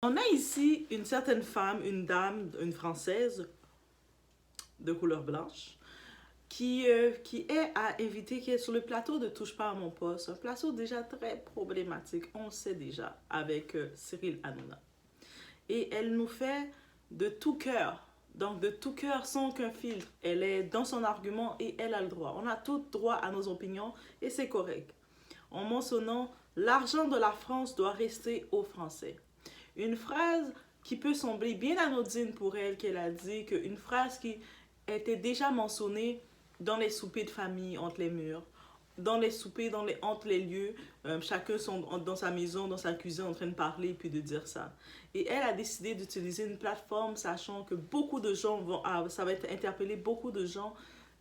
On a ici une certaine femme, une dame, une Française de couleur blanche, qui est à inviter, qui est sur le plateau de Touche pas à mon poste, un plateau déjà très problématique, on le sait déjà, avec Cyril Hanouna. Et elle nous fait de tout cœur, donc de tout cœur, sans aucun filtre. Elle est dans son argument et elle a le droit. On a tout droit à nos opinions et c'est correct. En mentionnant, l'argent de la France doit rester aux Français. Une phrase qui peut sembler bien anodine pour elle, qu'elle a dit, une phrase qui était déjà mentionnée dans les soupers de famille entre les murs, dans les soupers, entre les lieux, chacun dans sa maison, dans sa cuisine, en train de parler puis de dire ça. Et elle a décidé d'utiliser une plateforme, sachant que beaucoup de gens ça va interpeller beaucoup de gens,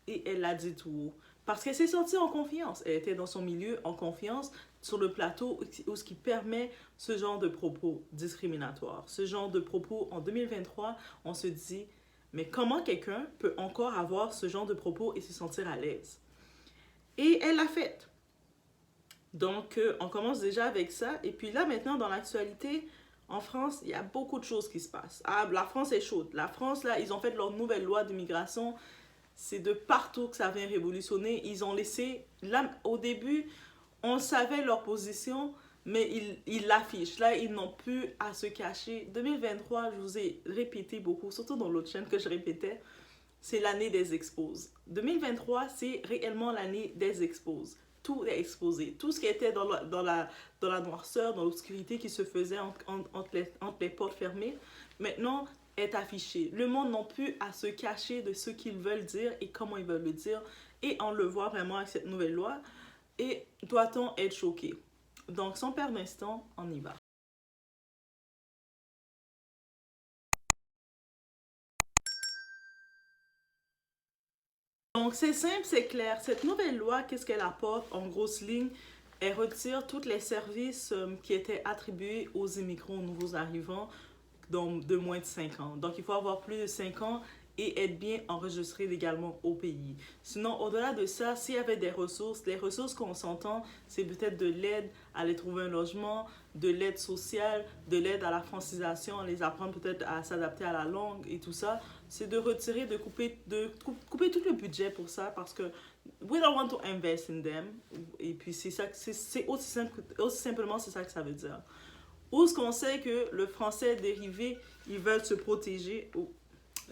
et elle l'a dit tout haut. Parce qu'elle s'est sentie en confiance. Elle était dans son milieu en confiance sur le plateau, ce qui permet ce genre de propos discriminatoires. Ce genre de propos en 2023, on se dit, mais comment quelqu'un peut encore avoir ce genre de propos et se sentir à l'aise? Et elle l'a fait. Donc, on commence déjà avec ça. Et puis là, maintenant, dans l'actualité, en France, il y a beaucoup de choses qui se passent. Ah, la France est chaude. La France, là, ils ont fait leur nouvelle loi d'immigration. C'est de partout que ça vient révolutionner. Ils ont laissé, là, au début, on savait leur position, mais ils l'affichent. Là, ils n'ont plus à se cacher. 2023, je vous ai répété beaucoup, surtout dans l'autre chaîne que je répétais, c'est l'année des exposes. 2023, c'est réellement l'année des exposes. Tout est exposé. Tout ce qui était dans la noirceur, dans l'obscurité qui se faisait entre les portes fermées, maintenant est affiché. Le monde n'a plus à se cacher de ce qu'ils veulent dire et comment ils veulent le dire. Et on le voit vraiment avec cette nouvelle loi. Et doit-on être choqué? Donc, sans perdre d'instant, on y va. Donc, c'est simple, c'est clair. Cette nouvelle loi, qu'est-ce qu'elle apporte en grosse ligne? Elle retire tous les services qui étaient attribués aux immigrants, aux nouveaux arrivants de moins de 5 ans. Donc, il faut avoir plus de 5 ans et être bien enregistré légalement au pays. Sinon, au-delà de ça, s'il y avait des ressources, les ressources qu'on s'entend, c'est peut-être de l'aide à aller trouver un logement, de l'aide sociale, de l'aide à la francisation, les apprendre peut-être à s'adapter à la langue et tout ça. C'est de retirer, de couper tout le budget pour ça parce que we don't want to invest in them. Et puis, c'est ça, c'est aussi simplement c'est ça que ça veut dire. Ou ce qu'on sait que le français dérivé, ils veulent se protéger.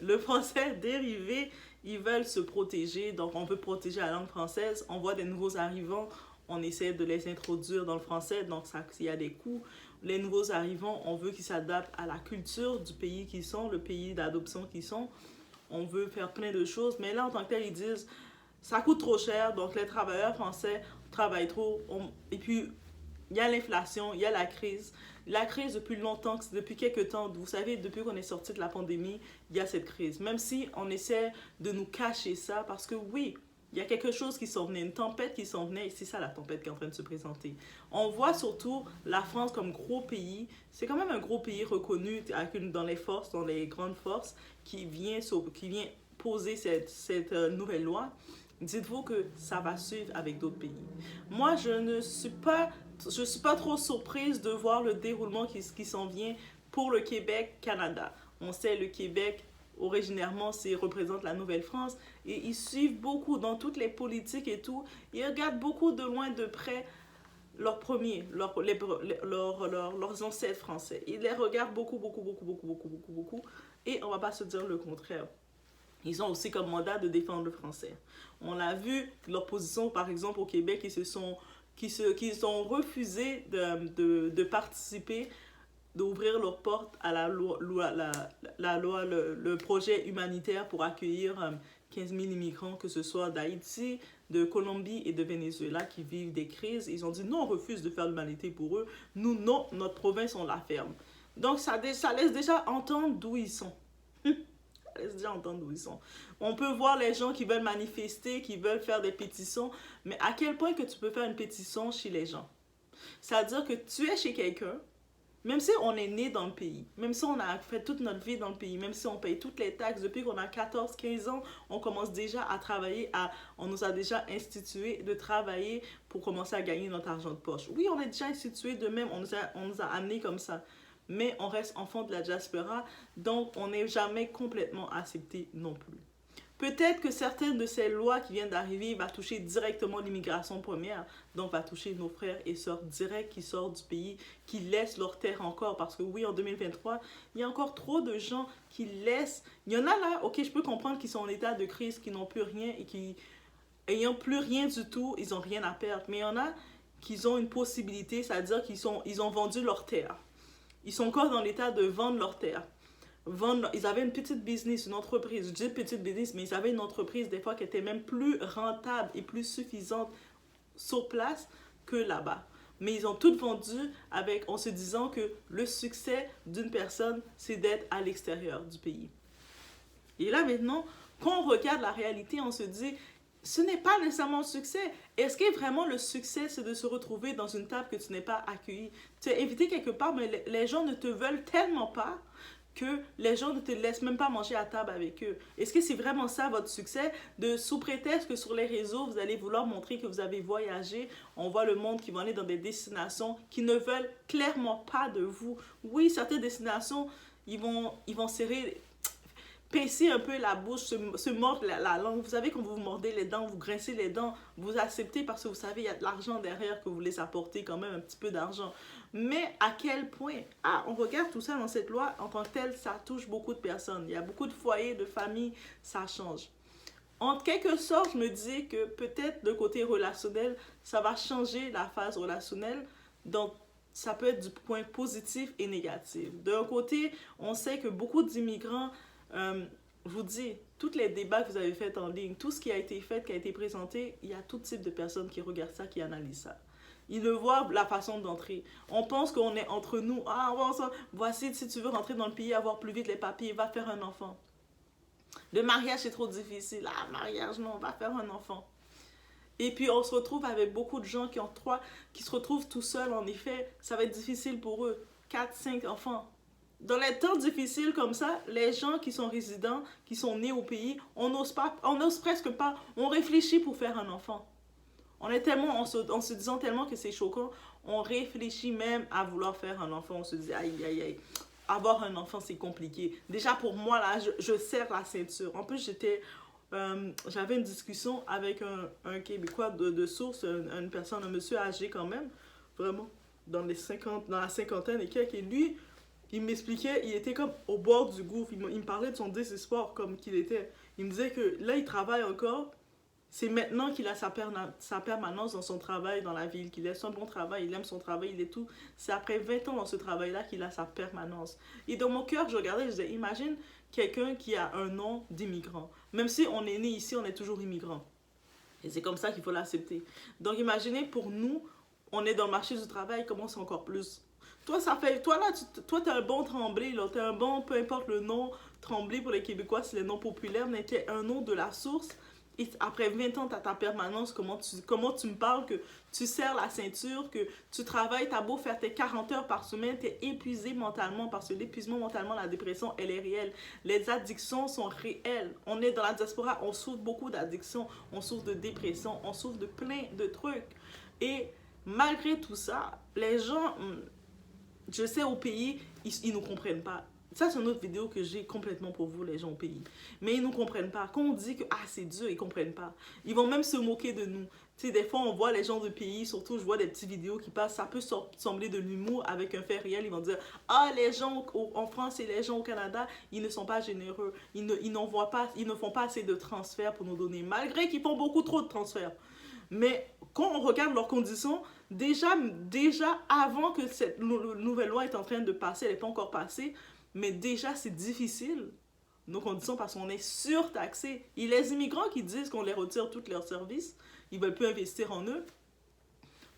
Le français dérivé, ils veulent se protéger. Donc, on veut protéger la langue française. On voit des nouveaux arrivants, on essaie de les introduire dans le français. Donc, ça, il y a des coûts. Les nouveaux arrivants, on veut qu'ils s'adaptent à la culture du pays qu'ils sont, le pays d'adoption qu'ils sont. On veut faire plein de choses. Mais là, en tant que tel, ils disent, ça coûte trop cher. Donc, les travailleurs français travaillent trop. Et puis, il y a l'inflation, il y a la crise. La crise depuis longtemps, depuis quelques temps, vous savez, depuis qu'on est sorti de la pandémie, il y a cette crise. Même si on essaie de nous cacher ça, parce que oui, il y a quelque chose qui s'en venait, une tempête qui s'en venait, et c'est ça la tempête qui est en train de se présenter. On voit surtout la France comme gros pays. C'est quand même un gros pays reconnu dans les forces, dans les grandes forces, qui vient poser cette nouvelle loi. Dites-vous que ça va suivre avec d'autres pays. Moi, je suis pas trop surprise de voir le déroulement qui s'en vient pour le Québec-Canada. On sait le Québec, originairement, représente la Nouvelle-France et ils suivent beaucoup dans toutes les politiques et tout. Ils regardent beaucoup de loin, de près leurs premiers, leurs ancêtres français. Ils les regardent beaucoup, beaucoup, beaucoup, beaucoup, beaucoup, beaucoup, beaucoup. Et on va pas se dire le contraire. Ils ont aussi comme mandat de défendre le français. On l'a vu, leur position, par exemple, au Québec, qui ont refusé de participer, d'ouvrir leurs portes à le projet humanitaire pour accueillir 15 000 immigrants, que ce soit d'Haïti, de Colombie et de Venezuela qui vivent des crises. Ils ont dit non, on refuse de faire l'humanité pour eux. Nous, non, notre province, on la ferme. Donc ça laisse déjà entendre d'où ils sont. Laisse déjà entendre d'où ils sont. On peut voir les gens qui veulent manifester, qui veulent faire des pétitions, mais à quel point que tu peux faire une pétition chez les gens? C'est-à-dire que tu es chez quelqu'un, même si on est né dans le pays, même si on a fait toute notre vie dans le pays, même si on paye toutes les taxes, depuis qu'on a 14, 15 ans, on commence déjà à travailler, on nous a déjà institué de travailler pour commencer à gagner notre argent de poche. Oui, on est déjà institué de même, on nous a amenés comme ça. mais on reste enfant de la diaspora, donc on n'est jamais complètement accepté non plus. Peut-être que certaines de ces lois qui viennent d'arriver vont toucher directement l'immigration première, donc va toucher nos frères et sœurs directs qui sortent du pays, qui laissent leur terre encore, parce que oui, en 2023, il y a encore trop de gens qui laissent, il y en a là, ok, je peux comprendre qu'ils sont en état de crise, qui n'ont plus rien et qui, ayant plus rien du tout, ils n'ont rien à perdre, mais il y en a qui ont une possibilité, c'est-à-dire ils ont vendu leur terre. Ils sont encore dans l'état de vendre leur terre. Ils avaient une petite business, une entreprise, je dis petite business, mais ils avaient une entreprise des fois qui était même plus rentable et plus suffisante sur place que là-bas. Mais ils ont tout vendu en se disant que le succès d'une personne, c'est d'être à l'extérieur du pays. Et là maintenant, quand on regarde la réalité, on se dit, ce n'est pas nécessairement le succès. Est-ce que vraiment le succès, c'est de se retrouver dans une table que tu n'es pas accueilli? Tu es invité quelque part, mais les gens ne te veulent tellement pas que les gens ne te laissent même pas manger à table avec eux. Est-ce que c'est vraiment ça votre succès? Sous prétexte que sur les réseaux, vous allez vouloir montrer que vous avez voyagé, on voit le monde qui va aller dans des destinations qui ne veulent clairement pas de vous. Oui, certaines destinations, ils vont serrer, pincer un peu la bouche, se mordre la langue. Vous savez, quand vous mordez les dents, vous grincez les dents, vous acceptez parce que vous savez, il y a de l'argent derrière que vous les apportez quand même un petit peu d'argent. Mais à quel point, on regarde tout ça dans cette loi, en tant que telle, ça touche beaucoup de personnes. Il y a beaucoup de foyers, de familles, ça change. En quelque sorte, je me dis que peut-être de côté relationnel, ça va changer la phase relationnelle. Donc, ça peut être du point positif et négatif. D'un côté, on sait que beaucoup d'immigrants, je vous dis, tous les débats que vous avez faits en ligne, tout ce qui a été fait, qui a été présenté, il y a tout type de personnes qui regardent ça, qui analysent ça. Ils ne voient la façon d'entrer. On pense qu'on est entre nous. Voici, si tu veux rentrer dans le pays, avoir plus vite les papiers, va faire un enfant. Le mariage, c'est trop difficile. Mariage, non, va faire un enfant. Et puis, on se retrouve avec beaucoup de gens qui se retrouvent tout seuls. En effet, ça va être difficile pour eux. 4, 5 enfants. Dans les temps difficiles comme ça, les gens qui sont résidents, qui sont nés au pays, on n'ose presque pas, on réfléchit pour faire un enfant. On est tellement, en se disant tellement que c'est choquant, on réfléchit même à vouloir faire un enfant. On se dit, aïe, aïe, aïe, avoir un enfant, c'est compliqué. Déjà, pour moi, là, je serre la ceinture. En plus, j'avais une discussion avec un Québécois de source, une personne, un monsieur âgé quand même, vraiment, dans la cinquantaine et quelques. Et lui, il m'expliquait, il était comme au bord du gouffre. Il me parlait de son désespoir comme qu'il était. Il me disait que là, il travaille encore. C'est maintenant qu'il a sa permanence dans son travail, dans la ville, qu'il a son bon travail, il aime son travail, il est tout. C'est après 20 ans dans ce travail-là qu'il a sa permanence. Et dans mon cœur, je regardais, je disais, imagine quelqu'un qui a un nom d'immigrant. Même si on est né ici, on est toujours immigrant. Et c'est comme ça qu'il faut l'accepter. Donc imaginez pour nous, on est dans le marché du travail, comment c'est encore plus. Toi, t'as un bon Tremblay, là, t'as un bon, peu importe le nom, Tremblay pour les Québécois, c'est le nom populaire, mais t'es un nom de la source. Et après 20 ans, tu as ta permanence, comment tu me parles, que tu serres la ceinture, que tu travailles, tu as beau faire tes 40 heures par semaine, tu es épuisé mentalement, parce que l'épuisement mentalement, la dépression, elle est réelle. Les addictions sont réelles. On est dans la diaspora, on souffre beaucoup d'addictions, on souffre de dépression, on souffre de plein de trucs. Et malgré tout ça, les gens, je sais au pays, ils ne nous comprennent pas. Ça, c'est une autre vidéo que j'ai complètement pour vous, les gens au pays. Mais ils ne nous comprennent pas. Quand on dit que c'est dur, ils ne comprennent pas. Ils vont même se moquer de nous. Tu sais, des fois, on voit les gens du pays, surtout, je vois des petites vidéos qui passent, ça peut sembler de l'humour avec un fait réel. Ils vont dire, les gens en France et les gens au Canada, ils ne sont pas généreux. Ils ne font pas assez de transferts pour nous donner, malgré qu'ils font beaucoup trop de transferts. Mais quand on regarde leurs conditions, déjà avant que cette nouvelle loi est en train de passer, elle n'est pas encore passée, mais déjà, c'est difficile, nos conditions, parce qu'on est surtaxé. Et les immigrants qui disent qu'on les retire tous leurs services, ils ne veulent plus investir en eux.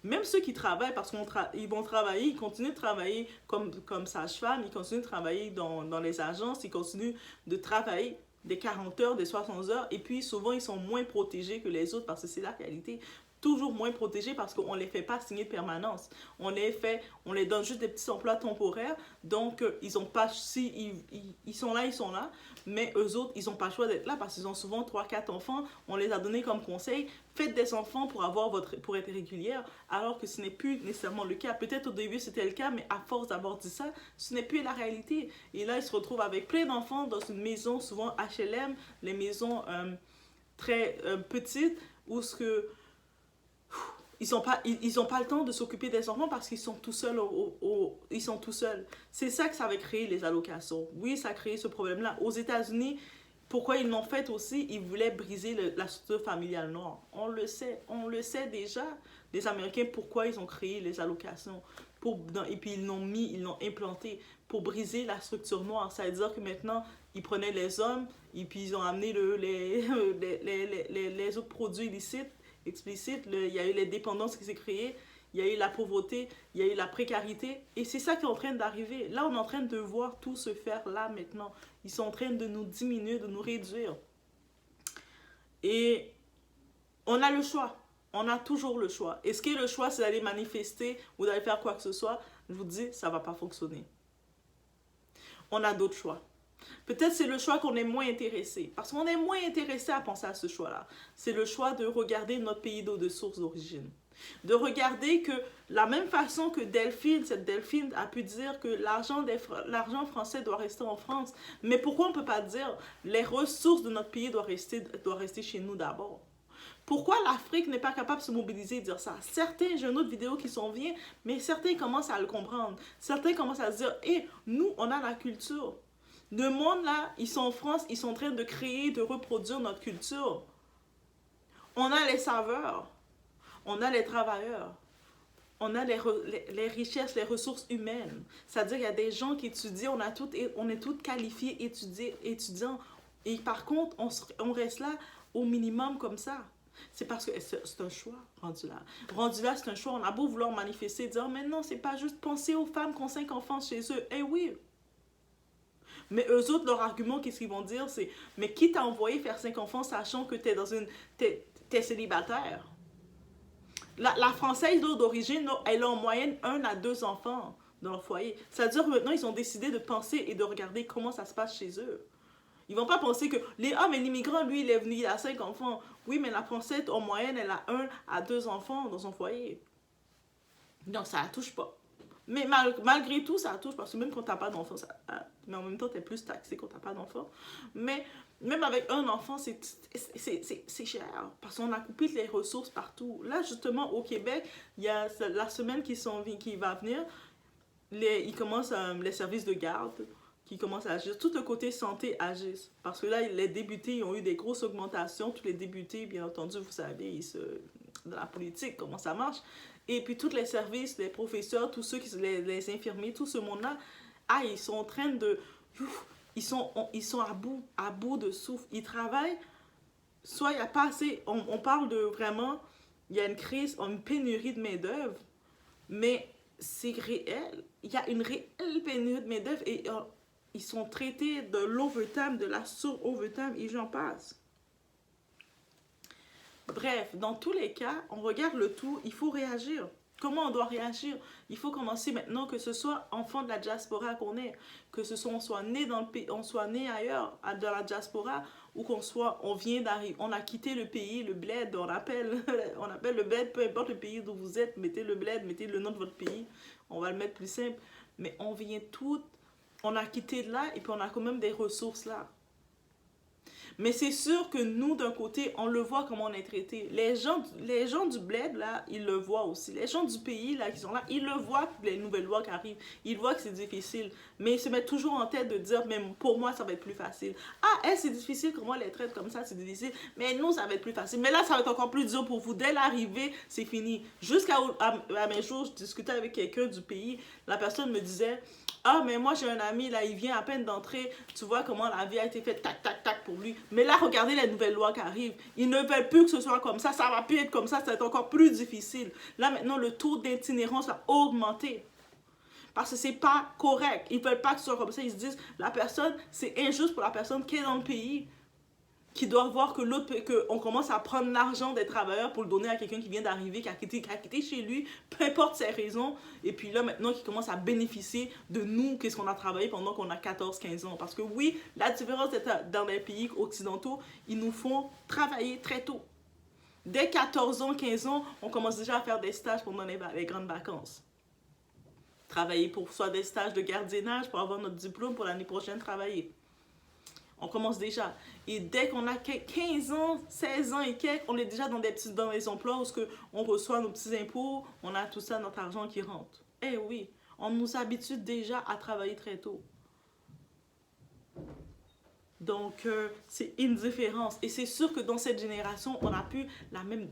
Même ceux qui travaillent, parce qu'ils vont travailler, ils continuent de travailler comme sage-femme, ils continuent de travailler dans les agences, ils continuent de travailler des 40 heures, des 60 heures, et puis souvent, ils sont moins protégés que les autres, parce que c'est la réalité. toujours moins protégés parce qu'on ne les fait pas signer de permanence. On les donne juste des petits emplois temporaires. Donc, ils ont pas, si ils sont là. Mais eux autres, ils n'ont pas le choix d'être là parce qu'ils ont souvent 3-4 enfants. On les a donnés comme conseil. Faites des enfants pour être régulière, alors que ce n'est plus nécessairement le cas. Peut-être au début, c'était le cas, mais à force d'avoir dit ça, ce n'est plus la réalité. Et là, ils se retrouvent avec plein d'enfants dans une maison, souvent HLM, les maisons très petites, où ce que ils n'ont pas le temps de s'occuper des enfants parce qu'ils sont tout seuls. Ils sont tout seuls. C'est ça que ça avait créé les allocations. Oui, ça a créé ce problème-là. Aux États-Unis, pourquoi ils l'ont fait aussi? Ils voulaient briser la structure familiale noire. On le sait déjà. Les Américains, pourquoi ils ont créé les allocations. Et puis ils l'ont implanté pour briser la structure noire. Ça veut dire que maintenant, ils prenaient les hommes et puis ils ont amené les autres produits illicites, explicites. Il y a eu les dépendances qui s'est créées, il y a eu la pauvreté, il y a eu la précarité. Et c'est ça qui est en train d'arriver. Là, on est en train de voir tout se faire là maintenant. Ils sont en train de nous diminuer, de nous réduire. Et on a le choix. On a toujours le choix. Est-ce que le choix, c'est d'aller manifester ou d'aller faire quoi que ce soit? Je vous dis, ça ne va pas fonctionner. On a d'autres choix. Peut-être c'est le choix qu'on est moins intéressé. Parce qu'on est moins intéressé à penser à ce choix-là. C'est le choix de regarder notre pays de source d'origine. De regarder que la même façon que cette Delphine a pu dire que l'argent français doit rester en France. Mais pourquoi on ne peut pas dire les ressources de notre pays doivent rester chez nous d'abord? Pourquoi l'Afrique n'est pas capable de se mobiliser et dire ça? Certains, j'ai une autre vidéo qui s'en vient, mais certains commencent à le comprendre. Certains commencent à se dire, nous, on a la culture. Le monde, là, ils sont en France, ils sont en train de créer, de reproduire notre culture. On a les saveurs, on a les travailleurs, on a les richesses, les ressources humaines. C'est-à-dire qu'il y a des gens qui étudient, on est toutes qualifiés étudiants. Et par contre, on reste là au minimum comme ça. C'est parce que c'est un choix rendu là. Rendu là, c'est un choix. On a beau vouloir manifester, dire, mais non, c'est pas juste penser aux femmes qui ont 5 enfants chez eux. Eh oui! Mais eux autres, leur argument, qu'est-ce qu'ils vont dire, c'est, mais qui t'a envoyé faire 5 enfants sachant que t'es célibataire? La Française d'origine, elle a en moyenne 1 à 2 enfants dans leur foyer. C'est-à-dire que maintenant, ils ont décidé de penser et de regarder comment ça se passe chez eux. Ils vont pas penser que mais l'immigrant, lui, il est venu, il a 5 enfants. Oui, mais la Française, en moyenne, elle a 1 à 2 enfants dans son foyer. Donc, ça la touche pas. Mais malgré tout, ça la touche parce que même quand t'as pas d'enfant, mais en même temps, t'es plus taxé quand t'as pas d'enfant. Mais même avec un enfant, c'est cher parce qu'on a coupé les ressources partout. Là, justement, au Québec, il y a la semaine qui va venir, ils commencent les services de garde qui commencent à agir. Tout le côté santé agisse. Parce que là, les députés ont eu des grosses augmentations. Tous les députés, bien entendu, vous savez, dans la politique, comment ça marche. Et puis tous les services, les professeurs, tous ceux les infirmiers, tout ce monde-là, ils sont en train de... Ils sont à bout de souffle. Ils travaillent, soit il n'y a pas assez... On parle de vraiment... Il y a une crise, une pénurie de main-d'œuvre, mais c'est réel. Il y a une réelle pénurie de main-d'œuvre et ils sont traités de l'overtime, de la sur-overtime, et j'en passe. Bref, dans tous les cas, on regarde le tout, il faut réagir. Comment on doit réagir? Il faut commencer maintenant, que ce soit enfant de la diaspora qu'on est, que ce soit on soit né dans le pays, on soit né ailleurs, dans la diaspora, ou on vient d'arriver, on a quitté le pays, le bled, on appelle le bled, peu importe le pays d'où vous êtes, mettez le bled, mettez le nom de votre pays, on va le mettre plus simple, mais on vient on a quitté de là, et puis on a quand même des ressources là. Mais c'est sûr que nous, d'un côté, on le voit comment on est traité. Les gens du bled, là, ils le voient aussi. Les gens du pays, là, qui sont là, ils le voient, les nouvelles lois qui arrivent. Ils voient que c'est difficile. Mais ils se mettent toujours en tête de dire, mais pour moi, ça va être plus facile. C'est difficile, comment on les traite comme ça, c'est difficile. Mais nous, ça va être plus facile. Mais là, ça va être encore plus dur pour vous. Dès l'arrivée, c'est fini. Jusqu'à mes jours, je discutais avec quelqu'un du pays. La personne me disait... mais moi j'ai un ami, là, il vient à peine d'entrer, tu vois comment la vie a été faite, tac, tac, tac pour lui. Mais là, regardez les nouvelles lois qui arrivent. Ils ne veulent plus que ce soit comme ça va plus être comme ça va être encore plus difficile. Là, maintenant, le taux d'itinérance va augmenter. Parce que c'est pas correct. Ils veulent pas que ce soit comme ça. Ils se disent, la personne, c'est injuste pour la personne qui est dans le pays, qui doit voir que qu'on commence à prendre l'argent des travailleurs pour le donner à quelqu'un qui vient d'arriver, qui a quitté chez lui, peu importe ses raisons, et puis là maintenant qui commence à bénéficier de nous, qu'est-ce qu'on a travaillé pendant qu'on a 14-15 ans. Parce que oui, la différence dans les pays occidentaux, ils nous font travailler très tôt. Dès 14 ans, 15 ans, on commence déjà à faire des stages pendant les grandes vacances. Travailler pour soit des stages de gardiennage pour avoir notre diplôme pour l'année prochaine travailler. On commence déjà. Et dès qu'on a 15 ans, 16 ans et quelques, on est déjà dans des emplois où on reçoit nos petits impôts, on a tout ça, notre argent qui rentre. Eh oui, on nous habitue déjà à travailler très tôt. Donc, c'est une différence. Et c'est sûr que dans cette génération, on a pu,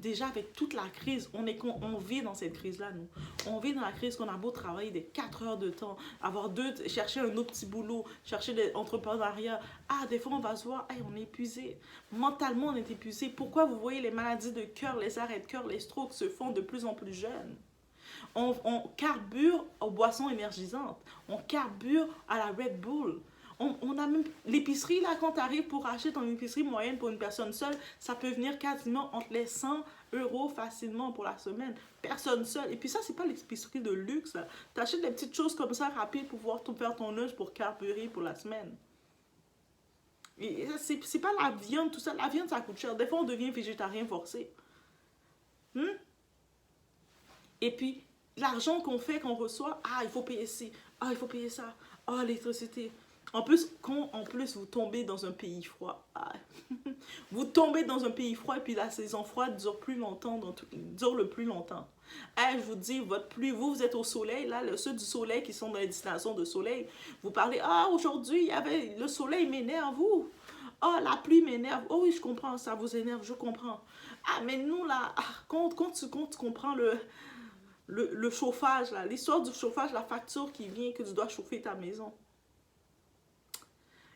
déjà avec toute la crise, on vit dans cette crise-là, nous. On vit dans la crise qu'on a beau travailler des 4 heures de temps, chercher un autre petit boulot, chercher des entrepreneuriats. Ah, des fois, on va se voir, hey, on est épuisé. Mentalement, on est épuisé. Pourquoi vous voyez les maladies de cœur, les arrêts de cœur, les strokes se font de plus en plus jeunes? On carbure aux boissons énergisantes. On carbure à la Red Bull. On a même l'épicerie, là, quand tu arrives pour acheter ton épicerie moyenne pour une personne seule, ça peut venir quasiment entre les 100 € facilement pour la semaine. Personne seule. Et puis ça, c'est pas l'épicerie de luxe. Tu achètes des petites choses comme ça rapides pour pouvoir tout faire ton lunch pour carburer pour la semaine. Et c'est pas la viande, tout ça. La viande, ça coûte cher. Des fois, on devient végétarien forcé. Et puis, l'argent qu'on fait, qu'on reçoit, ah, il faut payer ci, ah, il faut payer ça, ah, l'électricité. En plus, quand vous tombez dans un pays froid, vous tombez dans un pays froid et puis la saison froide dure le plus longtemps. Je vous dis, votre pluie, vous êtes au soleil, là, ceux du soleil qui sont dans les destinations de soleil, vous parlez, ah, aujourd'hui, le soleil m'énerve, vous. Ah, la pluie m'énerve. Oh oui, je comprends, ça vous énerve, je comprends. Ah, mais nous, là, quand tu comprends le chauffage, là, l'histoire du chauffage, la facture qui vient, que tu dois chauffer ta maison.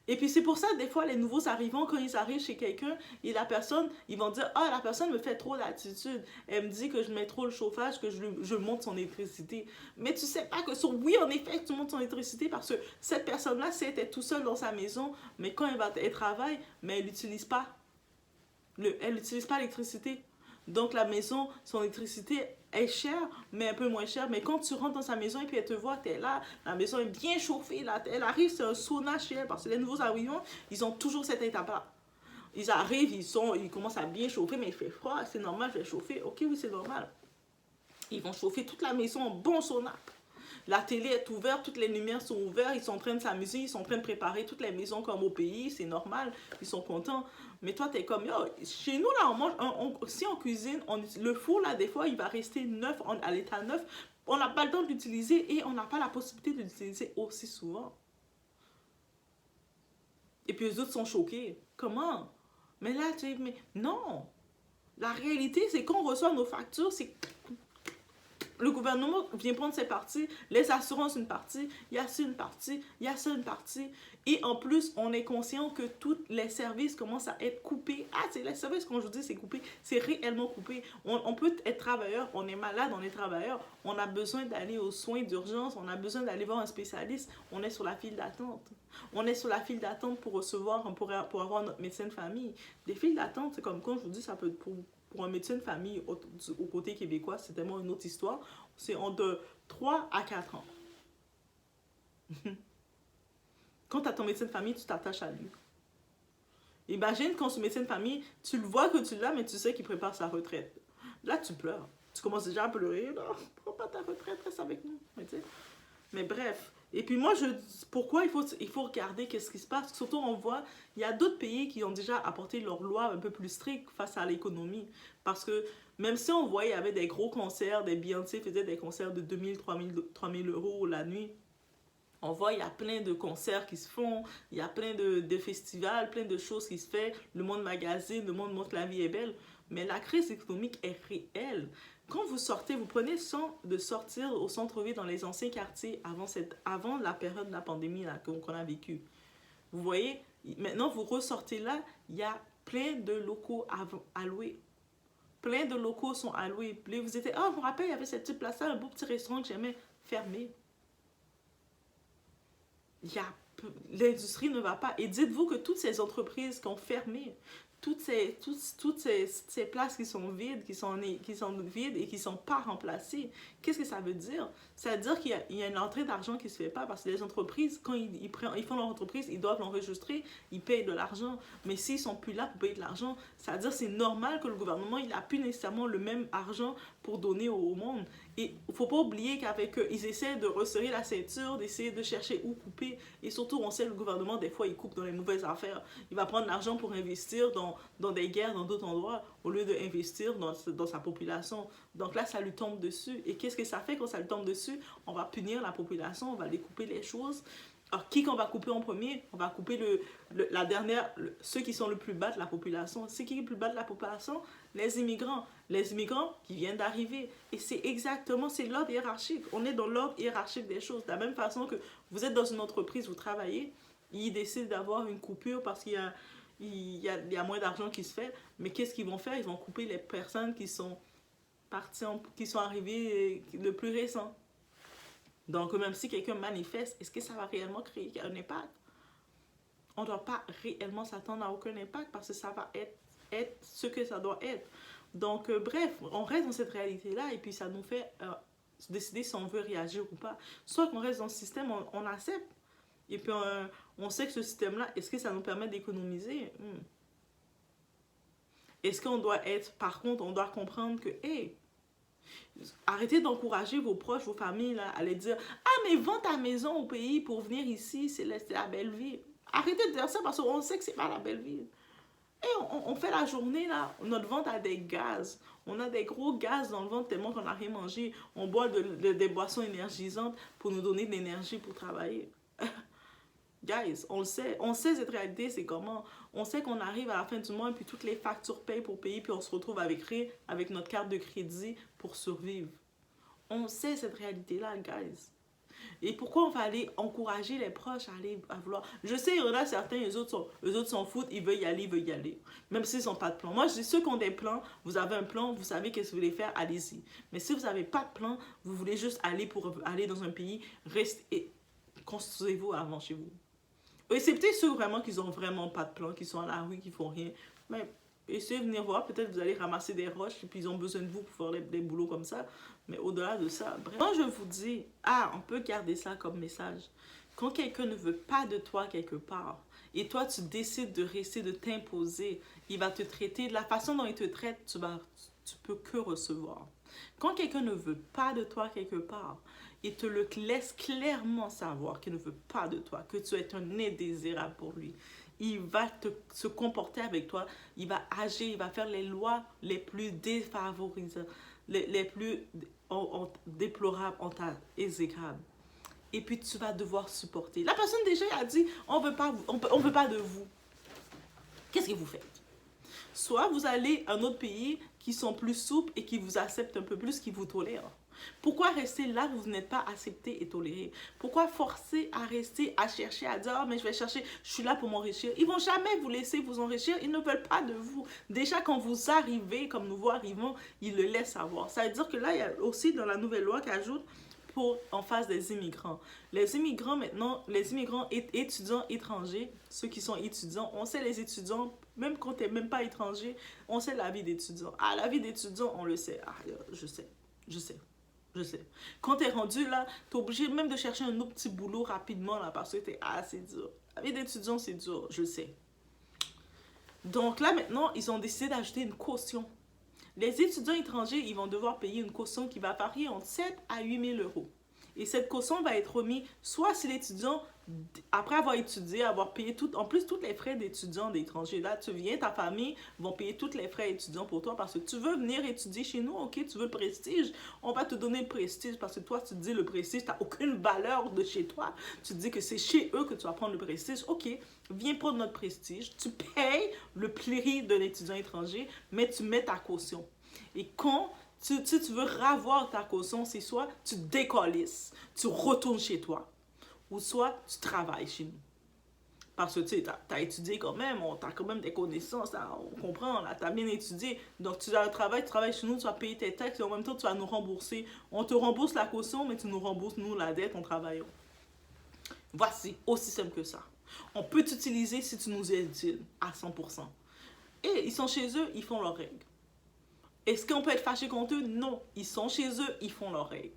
Et puis c'est pour ça, des fois, les nouveaux arrivants, quand ils arrivent chez quelqu'un, et la personne, ils vont dire, ah, la personne me fait trop d'attitude. Elle me dit que je mets trop le chauffage, que je monte son électricité. Mais tu sais pas que oui, en effet, tu montes son électricité parce que cette personne-là, si elle était tout seule dans sa maison, mais quand elle travaille, mais elle n'utilise pas. Elle n'utilise pas l'électricité. Donc la maison, son électricité est chère, mais un peu moins chère. Mais quand tu rentres dans sa maison et puis elle te voit, tu es là, la maison est bien chauffée. Là, elle arrive, c'est un sauna chez elle. Parce que les nouveaux arrivants, ils ont toujours cette étape-là. Ils arrivent, ils commencent à bien chauffer, mais il fait froid, c'est normal, je vais chauffer. Ok, oui, c'est normal. Ils vont chauffer toute la maison en bon sauna. La télé est ouverte, toutes les lumières sont ouvertes, ils sont en train de s'amuser, ils sont en train de préparer toutes les maisons comme au pays, c'est normal, ils sont contents. Mais toi, t'es comme, chez nous, là, on mange, si on cuisine, le four, là, des fois, il va rester neuf, à l'état neuf. On n'a pas le temps de l'utiliser et on n'a pas la possibilité de l'utiliser aussi souvent. Et puis, les autres sont choqués. Comment? Mais là, mais non. La réalité, c'est qu'on reçoit nos factures, c'est... Le gouvernement vient prendre ses parties, les assurances une partie, il y a ça une partie, il y a ça une partie. Et en plus, on est conscient que tous les services commencent à être coupés. Ah, c'est les services, quand je vous dis c'est coupé, c'est réellement coupé. On peut être travailleur, on est malade, on est travailleur, on a besoin d'aller aux soins d'urgence, on a besoin d'aller voir un spécialiste, on est sur la file d'attente. On est sur la file d'attente pour recevoir, pour avoir notre médecin de famille. Des files d'attente, c'est comme quand je vous dis, ça peut être pour un médecin de famille au côté québécois, c'est tellement une autre histoire. C'est entre 3 à 4 ans. Quand tu as ton médecin de famille, tu t'attaches à lui. Imagine quand ce médecin de famille, tu le vois que tu l'as, mais tu sais qu'il prépare sa retraite. Là, tu pleures. Tu commences déjà à pleurer. Non, prends pas ta retraite, reste avec nous. Mais bref. Et puis moi, pourquoi il faut regarder qu'est-ce qui se passe. Surtout, on voit, il y a d'autres pays qui ont déjà apporté leurs lois un peu plus strictes face à l'économie. Parce que même si on voit, il y avait des gros concerts, des Beyoncé faisaient des concerts de 2000, 3000 € la nuit. On voit, il y a plein de concerts qui se font, il y a plein de festivals, plein de choses qui se font. Le monde magazine, le monde montre que la vie est belle. Mais la crise économique est réelle. Quand vous sortez, vous prenez le temps de sortir au centre-ville dans les anciens quartiers avant la période de la pandémie qu'on a vécue. Vous voyez, maintenant vous ressortez là, il y a plein de locaux à louer. Plein de locaux sont alloués. Puis vous étiez, je me rappelle, il y avait cette petite place-là, un beau petit restaurant que j'aimais, fermé. L'industrie ne va pas. Et dites-vous que toutes ces entreprises qui ont fermé, toutes ces places qui sont vides, qui sont vides et qui ne sont pas remplacées. Qu'est-ce que ça veut dire? Ça veut dire qu'il y a une entrée d'argent qui ne se fait pas parce que les entreprises, quand ils font leur entreprise, ils doivent l'enregistrer, ils payent de l'argent. Mais s'ils ne sont plus là pour payer de l'argent, ça veut dire que c'est normal que le gouvernement, il n'a plus nécessairement le même argent pour donner au monde. Et il ne faut pas oublier qu'avec eux, ils essaient de resserrer la ceinture, d'essayer de chercher où couper. Et surtout, on sait, le gouvernement, des fois, il coupe dans les mauvaises affaires. Il va prendre l'argent pour investir dans des guerres, dans d'autres endroits, au lieu d'investir dans sa population. Donc là, ça lui tombe dessus. Et qu'est-ce que ça fait quand ça lui tombe dessus? On va punir la population, on va découper les choses. Alors, qui qu'on va couper en premier? On va couper ceux qui sont le plus bas de la population. C'est qui est le plus bas de la population? Les immigrants. Les immigrants qui viennent d'arriver. Et c'est l'ordre hiérarchique. On est dans l'ordre hiérarchique des choses. De la même façon que vous êtes dans une entreprise, vous travaillez, ils décident d'avoir une coupure parce qu'il y a moins d'argent qui se fait. Mais qu'est-ce qu'ils vont faire? Ils vont couper les personnes qui sont arrivées le plus récent. Donc, même si quelqu'un manifeste, est-ce que ça va réellement créer un impact? On ne doit pas réellement s'attendre à aucun impact parce que ça va être ce que ça doit être. Donc, bref, on reste dans cette réalité-là et puis ça nous fait décider si on veut réagir ou pas. Soit qu'on reste dans le système, on accepte. Et puis, on sait que ce système-là, est-ce que ça nous permet d'économiser? Est-ce qu'on doit par contre, on doit comprendre que, hey, arrêtez d'encourager vos proches, vos familles là, à les dire « Ah, mais vends ta maison au pays pour venir ici, c'est la belle ville. » Arrêtez de dire ça parce qu'on sait que c'est pas la belle ville. Et on fait la journée là, notre ventre a des gaz. On a des gros gaz dans le ventre tellement qu'on n'a rien mangé. On boit des boissons énergisantes pour nous donner de l'énergie pour travailler. Guys, on le sait. On sait cette réalité, c'est comment. On sait qu'on arrive à la fin du mois et puis toutes les factures payent pour payer puis on se retrouve avec notre carte de crédit pour survivre. On sait cette réalité-là, guys. Et pourquoi on va aller encourager les proches à vouloir... Je sais, il y en a certains, eux autres s'en foutent, ils veulent y aller. Même s'ils n'ont pas de plan. Moi, je dis, ceux qui ont des plans, vous avez un plan, vous savez qu'est-ce que vous voulez faire, allez-y. Mais si vous n'avez pas de plan, vous voulez juste aller dans un pays, restez, construisez-vous avant chez vous. Excepté ceux vraiment qui n'ont vraiment pas de plan, qui sont à la rue, qui font rien. Mais essayez de venir voir, peut-être vous allez ramasser des roches et puis ils ont besoin de vous pour faire des boulots comme ça. Mais au-delà de ça, bref. Quand je vous dis, on peut garder ça comme message. Quand quelqu'un ne veut pas de toi quelque part, et toi tu décides de rester, de t'imposer, il va te traiter de la façon dont il te traite, tu peux que recevoir. Quand quelqu'un ne veut pas de toi quelque part, il te le laisse clairement savoir qu'il ne veut pas de toi, que tu es un indésirable pour lui. Il va se comporter avec toi, il va agir, il va faire les lois les plus défavorisantes, les plus déplorables, exécrables. Et puis tu vas devoir supporter. La personne déjà a dit, on veut pas de vous. Qu'est-ce que vous faites? Soit vous allez à un autre pays qui sont plus souples et qui vous acceptent un peu plus, qui vous tolèrent. Pourquoi rester là où vous n'êtes pas accepté et toléré? Pourquoi forcer à rester, à chercher, à dire « Ah, mais je vais chercher, je suis là pour m'enrichir ». Ils ne vont jamais vous laisser vous enrichir, ils ne veulent pas de vous. Déjà, quand vous arrivez, comme nous vous arrivons, ils le laissent savoir. Ça veut dire que là, il y a aussi dans la nouvelle loi qui ajoute en face des immigrants. Les immigrants maintenant, les immigrants étudiants étrangers, ceux qui sont étudiants, on sait les étudiants, même quand tu n'es même pas étranger, on sait la vie d'étudiant. Ah, la vie d'étudiant, on le sait. Ah, je sais. Quand tu es rendu là, tu es obligé même de chercher un autre petit boulot rapidement là parce que c'est dur. La vie d'étudiant, c'est dur, je sais. Donc là, maintenant, ils ont décidé d'ajouter une caution. Les étudiants étrangers, ils vont devoir payer une caution qui va varier entre 7 à 8 000 euros. Et cette caution va être remise soit si l'étudiant, après avoir étudié, avoir payé en plus tous les frais d'étudiants d'étrangers. Là, tu viens, ta famille vont payer tous les frais étudiants pour toi parce que tu veux venir étudier chez nous, ok, tu veux le prestige, on va te donner le prestige parce que toi, tu te dis le prestige, tu n'as aucune valeur de chez toi. Tu te dis que c'est chez eux que tu vas prendre le prestige, ok, viens prendre notre prestige, tu payes le prix d'un étudiant étranger, mais tu mets ta caution. Et quand tu veux ravoir ta caution, c'est soit tu décollisses, tu retournes chez toi, ou soit tu travailles chez nous. Parce que tu as étudié quand même, tu as quand même des connaissances, là, on comprend, tu as bien étudié. Donc tu as un travail, tu travailles chez nous, tu vas payer tes taxes et en même temps tu vas nous rembourser. On te rembourse la caution, mais tu nous rembourses nous la dette en travaillant. Voici, aussi simple que ça. On peut t'utiliser si tu nous es utile à 100%. Et ils sont chez eux, ils font leurs règles. Est-ce qu'on peut être fâché contre eux? Non. Ils sont chez eux, ils font leurs règles.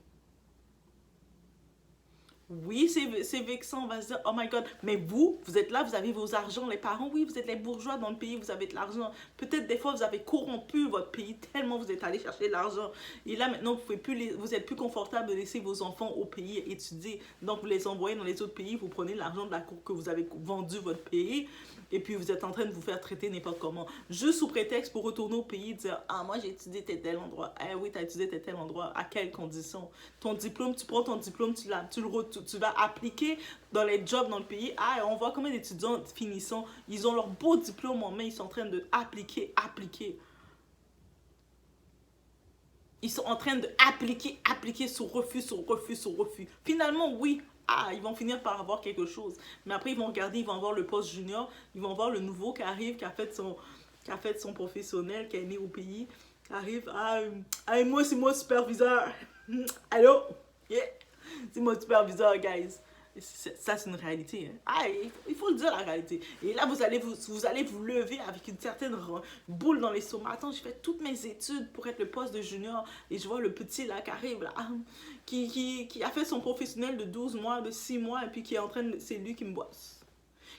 Oui, c'est vexant, on va se dire, oh my God, mais vous êtes là, vous avez vos argents, les parents, oui, vous êtes les bourgeois dans le pays, vous avez de l'argent. Peut-être des fois, vous avez corrompu votre pays tellement vous êtes allé chercher de l'argent. Et là, maintenant, vous êtes plus confortable de laisser vos enfants au pays étudier. Donc, vous les envoyez dans les autres pays, vous prenez l'argent de la cour que vous avez vendu votre pays, et puis vous êtes en train de vous faire traiter n'importe comment. Juste sous prétexte pour retourner au pays, dire, ah, moi, j'ai étudié tel endroit. Ah oui, tu as étudié tel endroit. À quelles conditions? Ton diplôme, tu prends ton diplôme, tu vas appliquer dans les jobs dans le pays. Ah, on voit combien d'étudiants finissant, ils ont leur beau diplôme en main, ils sont en train de appliquer. Ils sont en train de appliquer sur refus. Finalement, oui, ils vont finir par avoir quelque chose. Mais après, ils vont regarder, ils vont avoir le poste junior, ils vont voir le nouveau qui arrive, qui a fait son professionnel, qui est né au pays, qui arrive, moi, c'est mon superviseur. Allô? Yeah. C'est mon superviseur, guys. Ça, c'est une réalité. Hein. Il faut le dire, la réalité. Et là, vous allez vous lever avec une certaine boule dans l'estomac. Attends, j'ai fait toutes mes études pour être le poste de junior. Et je vois le petit là qui arrive, là, qui a fait son professionnel de 12 mois, de 6 mois, et puis qui est en train de... C'est lui qui me bosse.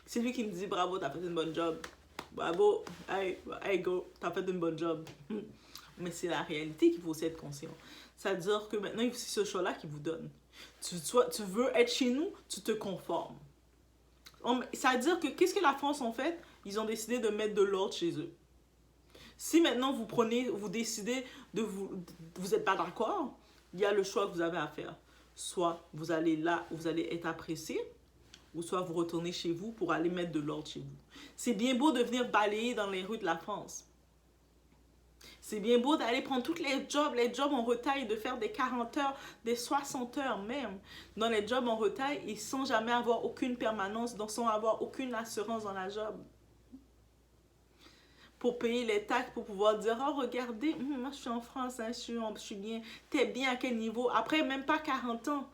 C'est lui qui me dit, bravo, t'as fait une bonne job. Bravo, hey go, t'as fait une bonne job. Mais c'est la réalité qu'il faut aussi être conscient. C'est-à-dire que maintenant, c'est ce choix-là qui vous donne. Tu veux être chez nous, tu te conformes. C'est-à-dire que qu'est-ce que la France en fait? Ils ont décidé de mettre de l'ordre chez eux. Si maintenant vous décidez vous n'êtes pas d'accord, il y a le choix que vous avez à faire. Soit vous allez là où vous allez être apprécié, ou soit vous retournez chez vous pour aller mettre de l'ordre chez vous. C'est bien beau de venir balayer dans les rues de la France. C'est bien beau d'aller prendre tous les jobs en retail, de faire des 40 heures, des 60 heures même. Dans les jobs en retail, et sans jamais avoir aucune permanence, sans avoir aucune assurance dans la job. Pour payer les taxes, pour pouvoir dire, oh regardez, moi je suis en France, hein, je suis bien. T'es bien à quel niveau? Après, même pas 40 ans.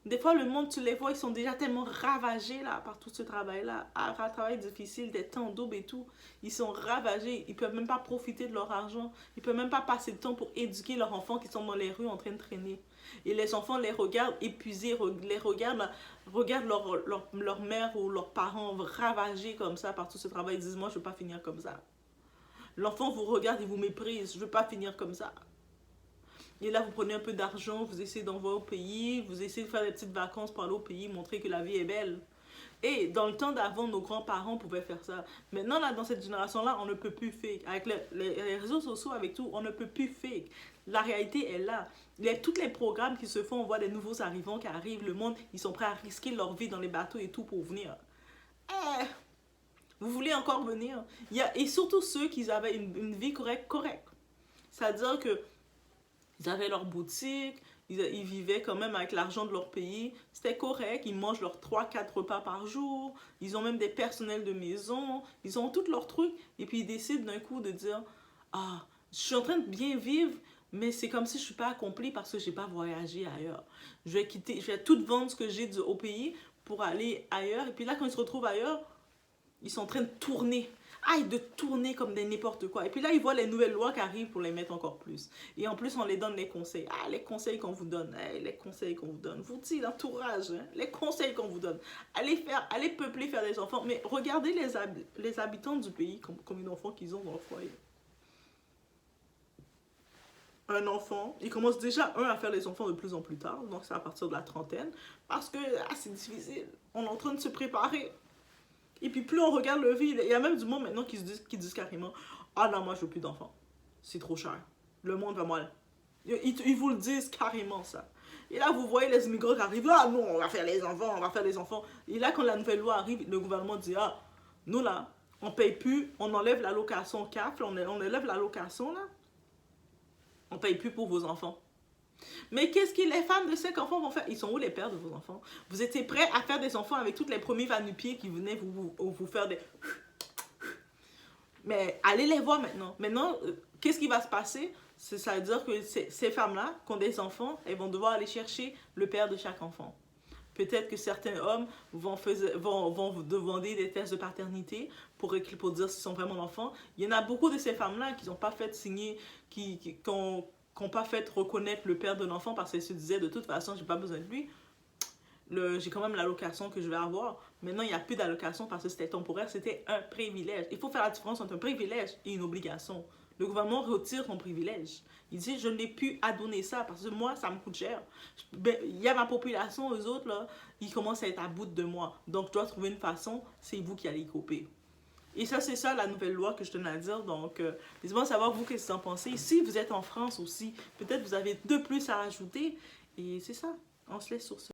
Des fois, le monde, tu les vois, ils sont déjà tellement ravagés là, par tout ce travail-là. Un travail difficile, des temps doubles et tout. Ils sont ravagés. Ils ne peuvent même pas profiter de leur argent. Ils ne peuvent même pas passer le temps pour éduquer leurs enfants qui sont dans les rues en train de traîner. Et les enfants les regardent épuisés, regardent leur mère ou leurs parents ravagés comme ça par tout ce travail. Ils disent, moi, je ne veux pas finir comme ça. L'enfant vous regarde et vous méprise. Je ne veux pas finir comme ça. Et là, vous prenez un peu d'argent, vous essayez d'envoyer au pays, vous essayez de faire des petites vacances pour aller au pays, montrer que la vie est belle. Et dans le temps d'avant, nos grands-parents pouvaient faire ça. Maintenant, là, dans cette génération-là, on ne peut plus fake. Avec les réseaux sociaux, avec tout, on ne peut plus fake. La réalité est là. Il y a tous les programmes qui se font, on voit des nouveaux arrivants qui arrivent, le monde, ils sont prêts à risquer leur vie dans les bateaux et tout pour venir. Vous voulez encore venir? Et surtout ceux qui avaient une vie correcte. C'est-à-dire que ils avaient leur boutique, ils vivaient quand même avec l'argent de leur pays. C'était correct, ils mangent leurs 3-4 repas par jour. Ils ont même des personnels de maison. Ils ont tous leurs trucs. Et puis ils décident d'un coup de dire, je suis en train de bien vivre, mais c'est comme si je ne suis pas accompli parce que je n'ai pas voyagé ailleurs. Je vais tout vendre ce que j'ai au pays pour aller ailleurs. Et puis là, quand ils se retrouvent ailleurs, ils sont en train de tourner. De tourner comme des n'importe quoi. Et puis là, ils voient les nouvelles lois qui arrivent pour les mettre encore plus. Et en plus, on les donne les conseils. Les conseils qu'on vous donne. Les conseils qu'on vous donne. Vous dites l'entourage. Les conseils qu'on vous donne. Allez peupler, faire des enfants. Mais regardez les habitants du pays, combien d'enfants qu'ils ont dans le foyer. Un enfant, il commence déjà à faire les enfants de plus en plus tard. Donc c'est à partir de la trentaine. Parce que c'est difficile. On est en train de se préparer. Et puis plus on regarde le vie, il y a même du monde maintenant qui disent carrément, non, moi je veux plus d'enfants, c'est trop cher, le monde va mal. Ils vous le disent carrément ça. Et là vous voyez les immigrants qui arrivent, non, on va faire les enfants. Et là quand la nouvelle loi arrive, le gouvernement dit, nous là, on paye plus, on enlève l'allocation CAF, on enlève l'allocation là, on paye plus pour vos enfants. Mais qu'est-ce que les femmes de 5 enfants vont faire? Ils sont où les pères de vos enfants? Vous étiez prêts à faire des enfants avec tous les premiers va-nu-pieds qui venaient vous faire des... Mais allez les voir maintenant. Maintenant, qu'est-ce qui va se passer? Ça veut dire que ces femmes-là, qui ont des enfants, elles vont devoir aller chercher le père de chaque enfant. Peut-être que certains hommes vont vous demander des tests de paternité pour dire s'ils sont vraiment enfants. Il y en a beaucoup de ces femmes-là qui n'ont pas fait signer, qui n'ont pas fait reconnaître le père de l'enfant parce qu'elles se disaient de toute façon, j'ai pas besoin de lui. J'ai quand même l'allocation que je vais avoir. Maintenant, il n'y a plus d'allocation parce que c'était temporaire, c'était un privilège. Il faut faire la différence entre un privilège et une obligation. Le gouvernement retire ton privilège. Il dit, je n'ai plus à donner ça parce que moi, ça me coûte cher. Il y a ma population, eux autres, là, ils commencent à être à bout de moi. Donc, je dois trouver une façon, c'est vous qui allez y couper. Et ça, c'est ça la nouvelle loi que je tenais à dire. Donc, laissez-moi savoir, vous, qu'est-ce que vous en pensez. Si vous êtes en France aussi, peut-être vous avez de plus à rajouter. Et c'est ça. On se laisse sur ce.